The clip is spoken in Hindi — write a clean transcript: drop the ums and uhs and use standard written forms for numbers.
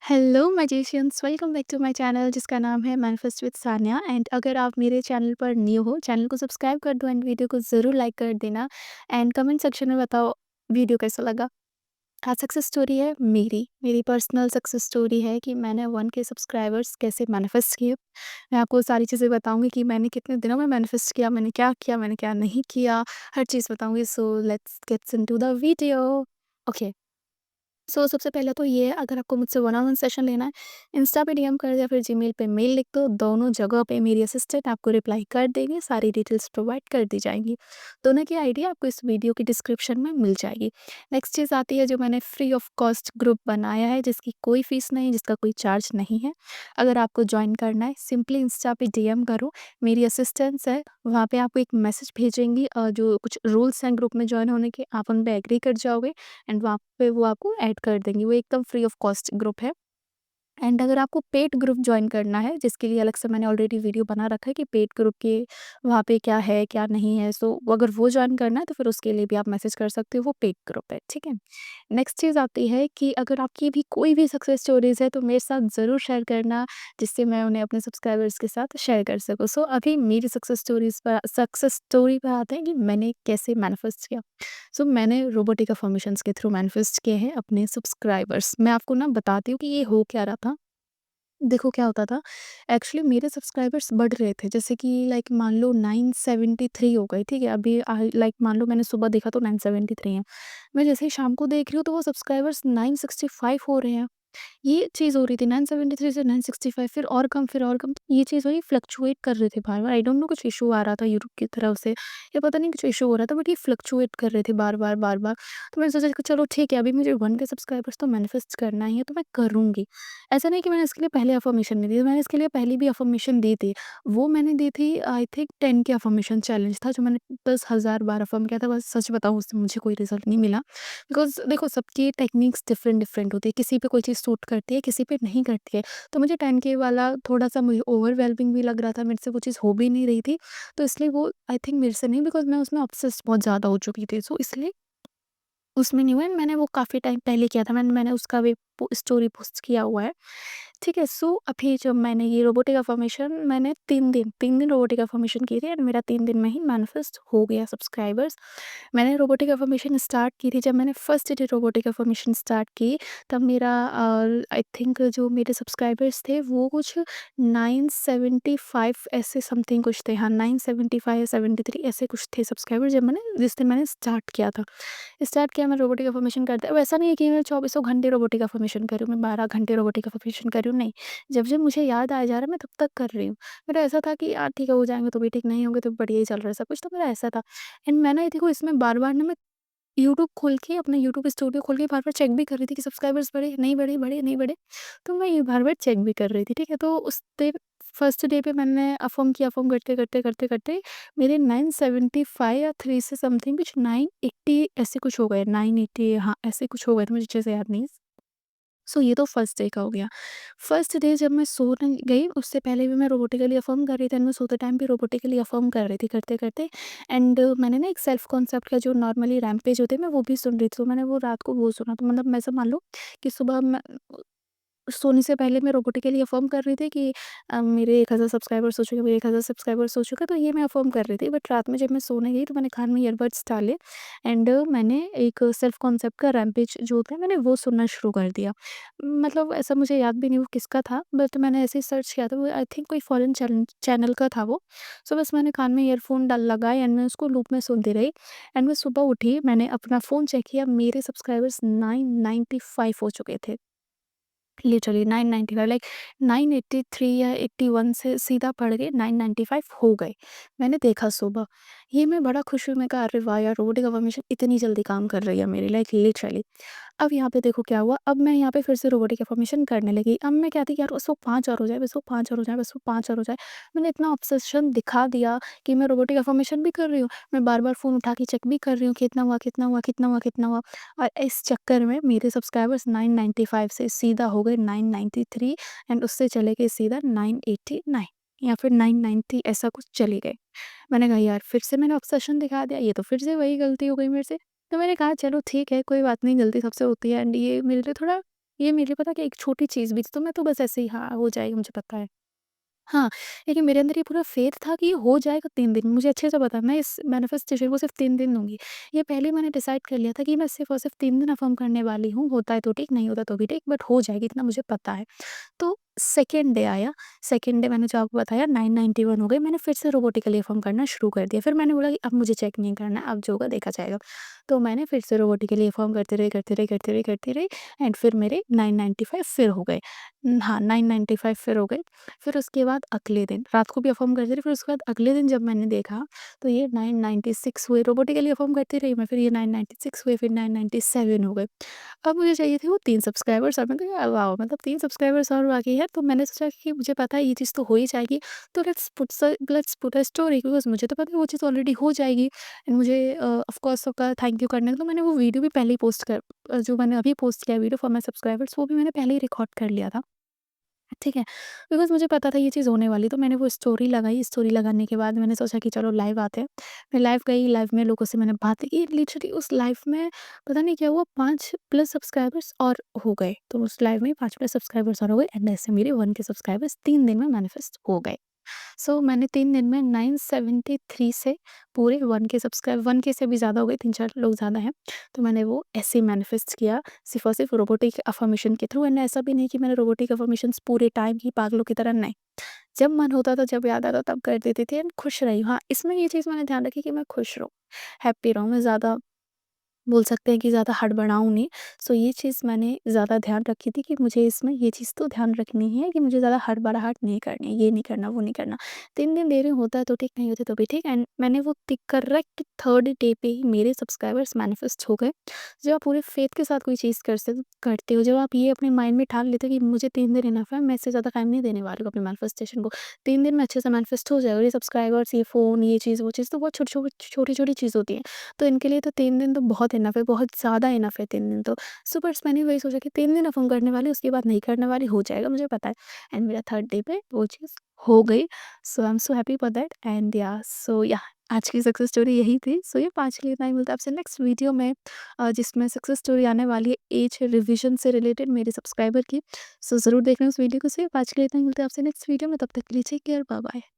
Hello magicians, welcome back to my channel जिसका नाम है मैनिफेस्ट विद सान्या। एंड अगर आप मेरे चैनल पर न्यू हो, चैनल को सब्सक्राइब कर दो एंड वीडियो को ज़रूर लाइक कर देना। एंड कमेंट सेक्शन में बताओ वीडियो कैसा लगा। आज सक्सेस स्टोरी है मेरी पर्सनल सक्सेस स्टोरी है कि मैंने 1K सब्सक्राइबर्स कैसे मैनिफेस्ट किए। मैं आपको सारी चीज़ें बताऊंगी कि मैंने कितने दिनों में मैनिफेस्ट किया, मैंने क्या नहीं किया, हर चीज़ बताऊंगी। So let's gets into the video. Okay. सबसे पहले तो ये है, अगर आपको मुझसे वन ऑन वन सेशन लेना है, इंस्टा पे डीएम कर दो या फिर जीमेल पे मेल लिख दो। दोनों जगह पे मेरी असिस्टेंट आपको रिप्लाई कर देंगे, सारी डिटेल्स प्रोवाइड कर दी जाएंगी। दोनों की आईडी आपको इस वीडियो की डिस्क्रिप्शन में मिल जाएगी। नेक्स्ट चीज़ आती है, जो मैंने फ्री ऑफ कॉस्ट ग्रुप बनाया है जिसकी कोई फीस नहीं, जिसका कोई चार्ज नहीं है। अगर आपको ज्वाइन करना है, सिंपली इंस्टा पे डीएम करो। मेरी असिस्टेंट्स है, वहाँ पे आपको एक मैसेज भेजेंगी, जो कुछ रूल्स हैं ग्रुप में ज्वाइन होने के, आप उन पे एग्री कर जाओगे एंड वहाँ पे वो आपको ऐड कर देंगी। वो एकदम फ्री ऑफ कॉस्ट ग्रुप है। एंड अगर आपको पेड ग्रुप जॉइन करना है, जिसके लिए अलग से मैंने ऑलरेडी वीडियो बना रखा है कि पेड ग्रुप के वहाँ पे क्या है क्या नहीं है, सो अगर वो जॉइन करना है तो फिर उसके लिए भी आप मैसेज कर सकते हो, वो पेड ग्रुप है, ठीक है। नेक्स्ट चीज़ आती है कि अगर आपकी भी कोई भी सक्सेस स्टोरीज है तो मेरे साथ ज़रूर शेयर करना, जिससे मैं उन्हें अपने सब्सक्राइबर्स के साथ शेयर कर सकूँ। सो अभी मेरी सक्सेस स्टोरी पर आते हैं कि मैंने कैसे मैनिफेस्ट किया। मैंने रोबोटिक अफ़र्मेशंस के थ्रू मैनिफेस्ट किए हैं अपने सब्सक्राइबर्स। मैं आपको ना बताती हूँ कि ये हो क्या रहा था। देखो क्या होता था, एक्चुअली मेरे सब्सक्राइबर्स बढ़ रहे थे, जैसे कि लाइक मान लो 973 हो गई, ठीक है। अभी लाइक मान लो मैंने सुबह देखा तो 973 है। मैं जैसे ही शाम को देख रही हूँ तो वो सब्सक्राइबर्स 965 हो रहे हैं। ये चीज़ हो रही थी 973 से 965, फिर और कम। ये चीज़ वही फ्लक्चुएट कर रहे थे बार-बार। आई डोंट नो, कुछ इश्यू आ रहा था यूट्यूब की तरफ से या पता नहीं कुछ इश्यू हो रहा था, बट ये फ्लक्चुएट कर रहे थे बार-बार, बार-बार। तो मैंने सोचा कि चलो ठीक है, अभी मुझे 1 के सब्सक्राइबर्स तो मैनिफेस्ट करना ही है, तो मैं करूँगी। ऐसा नहीं कि मैंने इसके लिए पहले अफ़र्मेशन नहीं दी, मैंने इसके लिए पहले भी अफ़र्मेशन दी थी। वो मैंने दी थी आई थिंक 10 के अफ़र्मेशन चैलेंज था, जो मैंने 10,000 बार अफ़र्म किया था। बस सच बताऊँ, उससे मुझे कोई रिज़ल्ट नहीं मिला। बिकॉज़ देखो, सबकी टेक्निक्स डिफरेंट डिफरेंट होती है, किसी पे कोई चीज़ सूट करती है, किसी पे नहीं करती है। तो मुझे 10K वाला थोड़ा-सा मुझे ओवरवेलमिंग भी लग रहा था, मेरे से वो चीज़ हो भी नहीं रही थी। तो इसलिए वो आई थिंक मेरे से नहीं, बिकॉज़ मैं उसमें ऑब्सेस्ड बहुत ज़्यादा हो चुकी थी। सो इसलिए उसमें नहीं हुआ। एंड मैंने वो काफ़ी टाइम पहले किया था, मैंने उसका भी स्टोरी पोस्ट किया हुआ है। ठीक है, सो अभी जब मैंने ये रोबोटिक अफ़र्मेशन, मैंने 3 दिन रोबोटिक अफ़र्मेशन की थी एंड मेरा 3 दिन में ही मैनिफेस्ट हो गया सब्सक्राइबर्स। मैंने रोबोटिक अफ़र्मेशन स्टार्ट की थी, जब मैंने first day robotic affirmation start की, तब मेरा आई थिंक जो मेरे सब्सक्राइबर्स थे वो कुछ 975 ऐसे समथिंग कुछ थे। हाँ, 975 या 73 ऐसे कुछ थे सब्सक्राइबर, जब मैंने जिस दिन मैंने स्टार्ट किया था। स्टार्ट किया मैं रोबोटिक अफ़र्मेशन करते, वैसा नहीं है कि मैं चौबीसों घंटे रोबोटिक अफ़र्मेशन कर रही हूँ, मैं 12 घंटे रोबोटिक अफ़र्मेशन कर रही हूँ, नहीं। जब-जब मुझे याद आया जा रहा है मैं तब तक कर रही हूँ। मेरा ऐसा था कि यार ठीक है, हो जाएँगे तो भी ठीक, नहीं होंगे तो बढ़िया ही चल रहा है सब कुछ, तो मेरा ऐसा था। एंड मैं ना देखो, इसमें बार-बार ना मैं यूट्यूब खोल के, अपना यूट्यूब स्टूडियो खोल के बार-बार चेक भी कर रही थी कि सब्सक्राइबर्स बढ़े, नहीं बढ़े, बढ़े, नहीं बढ़े। तो मैं ये बार-बार चेक भी कर रही थी, ठीक है। तो उस दिन फर्स्ट डे पे मैंने अफ़र्म किया, अफ़र्म करते मेरे 975 या 3 से समथिंग कुछ 980 ऐसे कुछ हो गए, 980, हाँ, ऐसे कुछ हो गए थे, मुझे अच्छे से याद नहीं। ये तो फर्स्ट डे का हो गया। फर्स्ट डे जब मैं सोने गई, उससे पहले भी मैं रोबोटिकली अफ़र्म कर रही थी एंड मैं सोते टाइम भी रोबोटिकली अफ़र्म कर रही थी, करते-करते। एंड मैंने ना एक सेल्फ कॉन्सेप्ट का जो नॉर्मली रैम्पेज होते हैं, मैं वो भी सुन रही थी। तो मैंने वो रात को वो सुना, तो मतलब मैं ऐसा मान लो कि सुबह मैं सोने से पहले मैं रोबोटिकली अफ़र्म कर रही थी कि मेरे 1000 सब्सक्राइबर्स हो चुके, मेरे 1000 सब्सक्राइबर्स हो चुके, तो ये मैं अफ़र्म कर रही थी। बट रात में जब मैं सोने गई तो मैंने कान में ईयरबड्स डाले एंड मैंने एक सेल्फ कॉन्सेप्ट का रैम्पेज जो होता है, मैंने वो सुनना शुरू कर दिया। मतलब ऐसा मुझे याद भी नहीं वो किसका था, बट मैंने ऐसे ही सर्च किया था, वो आई थिंक कोई फ़ॉरेन चैनल का था वो। बस मैंने कान में ईयरफ़ोन लगाए एंड मैं उसको लूप में सुनती रही। एंड मैं सुबह उठी, मैंने अपना फ़ोन चेक किया, मेरे सब्सक्राइबर्स 995 हो चुके थे। लिटरली 995, लाइक 983 या 81 से सीधा पड़ गए 995 हो गए। मैंने देखा सुबह, ये मैं बड़ा खुश हुई, मैं कहा अरे वाह यार, रोबोटिक अफ़र्मेशन इतनी जल्दी काम कर रही है मेरी, लाइक लिटरली। अब यहाँ पे देखो क्या हुआ, अब मैं यहाँ पे फिर से रोबोटिक अफ़र्मेशन करने लगी। अब मैं कहती यार बस वो 5 और हो जाए, बस वो 5 और हो जाए, बस वो 5 और हो जाए। मैंने इतना ऑब्सेशन दिखा दिया कि मैं रोबोटिक अफ़र्मेशन भी कर रही हूँ, मैं बार-बार फ़ोन उठा के चेक भी कर रही हूँ, कितना हुआ, कितना हुआ, कितना हुआ, कितना हुआ। और इस चक्कर में मेरे सब्सक्राइबर्स 995 से सीधा हो गए 993 एंड उससे चले गए सीधा 989 या फिर 990, ऐसा कुछ चले गए। मैंने कहा यार, फिर से मैंने ऑब्सेशन दिखा दिया, ये तो फिर से वही गलती हो गई मेरे से। तो मैंने कहा चलो ठीक है, कोई बात नहीं, गलती सबसे होती है एंड ये मेरे लिए थोड़ा ये मेरे लिए पता है कि एक छोटी चीज़ भी थी, तो मैं तो बस ऐसे ही हाँ, हो जाएगी मुझे पता है। हाँ, लेकिन मेरे अंदर ये पूरा फ़ेथ था कि ये हो जाएगा 3 दिन में, मुझे अच्छे से पता है मैं इस मैनिफेस्टेशन को सिर्फ़ 3 दिन दूँगी। ये पहले ही मैंने डिसाइड कर लिया था कि मैं सिर्फ़ और सिर्फ़ 3 दिन अफ़र्म करने वाली हूँ, होता है तो ठीक, नहीं होता तो भी ठीक, बट हो जाएगी इतना मुझे पता है। तो सेकंड डे आया, सेकंड डे मैंने जो आपको बताया 991 हो गए, मैंने फिर से रोबोटिकली अफ़र्म करना शुरू कर दिया। फिर मैंने बोला कि अब मुझे चेक नहीं करना है, अब जो होगा देखा जाएगा। तो मैंने फिर से रोबोटिकली अफ़र्म करते रही, करते रही, करते रही, करते रही एंड फिर मेरे 995 फिर हो गए। हाँ, 995 फिर हो गए। फिर उसके बाद अगले दिन रात को भी अफ़र्म करती रही, फिर उसके बाद अगले दिन जब मैंने देखा तो ये 996 हुए, रोबोटिकली अफ़र्म करती रही मैं, फिर ये 996 हुए, फिर 997 हो गए। अब मुझे चाहिए थे वो 3 सब्सक्राइबर्स और मैंने कहा वाओ! मतलब 3 सब्सक्राइबर्स और बाकी है, तो मैंने सोचा कि मुझे पता है ये चीज़ तो हो ही जाएगी, तो let's put a story, because मुझे तो पता है वो चीज़ ऑलरेडी हो जाएगी एंड मुझे ऑफ कोर्स सबका थैंक यू करना है, तो मैंने वो वीडियो भी पहले ही जो मैंने अभी पोस्ट किया है वीडियो फॉर माय सब्सक्राइबर्स, वो भी मैंने पहले ही रिकॉर्ड कर लिया था। ठीक है, बिकॉज़ मुझे पता था ये चीज़ होने वाली, तो मैंने वो स्टोरी लगाई, स्टोरी लगाने के बाद मैंने सोचा कि चलो लाइव आते हैं। मैं लाइव गई, लाइव में लोगों से मैंने बातें की, लिटरली उस लाइव में पता नहीं क्या हुआ 5 प्लस सब्सक्राइबर्स और हो गए। तो उस लाइव में 5 प्लस सब्सक्राइबर्स और हो गए एंड ऐसे मेरे 1 के सब्सक्राइबर्स 3 दिन में मैनिफेस्ट हो गए। सो मैंने 3 दिन में 973 से पूरे 1 के से भी ज़्यादा हो गए, 3-4 लोग ज़्यादा हैं। तो मैंने वो ऐसे मैनिफेस्ट किया सिर्फ़ और सिर्फ़ रोबोटिक अफ़र्मेशन के थ्रू एंड ऐसा भी नहीं कि मैंने रोबोटिक अफ़र्मेशंस पूरे टाइम ही पागलों की तरह नहीं। जब मन होता था, जब याद आता तब कर देती थी एंड खुश रही हूँ। हाँ, इसमें ये चीज़ मैंने ध्यान रखी कि मैं खुश रहूँ, हैप्पी रहूँ, मैं ज़्यादा बोल सकते हैं कि ज़्यादा हड़बड़ाऊँ नहीं। सो ये चीज़ मैंने ज़्यादा ध्यान रखी थी कि मुझे इसमें ये चीज़ तो ध्यान रखनी है कि मुझे ज़्यादा हड़बड़ाहट नहीं करनी है, ये नहीं करना, वो नहीं करना। 3 दिन देरी होता है तो ठीक, नहीं होते तो भी ठीक एंड मैंने वो ति करेक्ट 3rd डे पे ही मेरे सब्सक्राइबर्स मैनिफेस्ट हो गए। जब आप पूरे फ़ेथ के साथ कोई चीज़ करते हो, जब आप ये अपने माइंड में ठान लेते हो कि मुझे 3 दिन इनफ है, मैं इससे ज़्यादा टाइम नहीं देने वाली हूँ अपने मैनिफेस्टेशन को। 3 दिन में अच्छे से मैनिफेस्ट हो जाएगा और ये सब्सक्राइबर्स, ये फ़ोन, ये चीज़, वो चीज़ तो बहुत छोटी-छोटी चीज़ होती है। तो इनके लिए तो 3 दिन तो बहुत इनफ है, बहुत ज़्यादा इनफ है 3 दिन तो। सो बस मैंने वही सोचा कि 3 दिन अफ़र्म करने वाली, उसके बाद नहीं करने वाली, हो जाएगा मुझे पता है। एंड मेरा 3rd डे पे वो चीज़ हो गई। So I am so happy for that and आज की सक्सेस स्टोरी यही थी। सो ये 5 के लिए इतना ही, मिलता है आपसे नेक्स्ट वीडियो में जिसमें सक्सेस स्टोरी आने वाली है एज रिविज़न से रिलेटेड मेरे सब्सक्राइबर की। सो ज़रूर देखना उस वीडियो को। सो ये 5 के लिए इतना ही, मिलता है आपसे नेक्स्ट वीडियो में, तब तक के लिए टेक केयर, बाय बाय।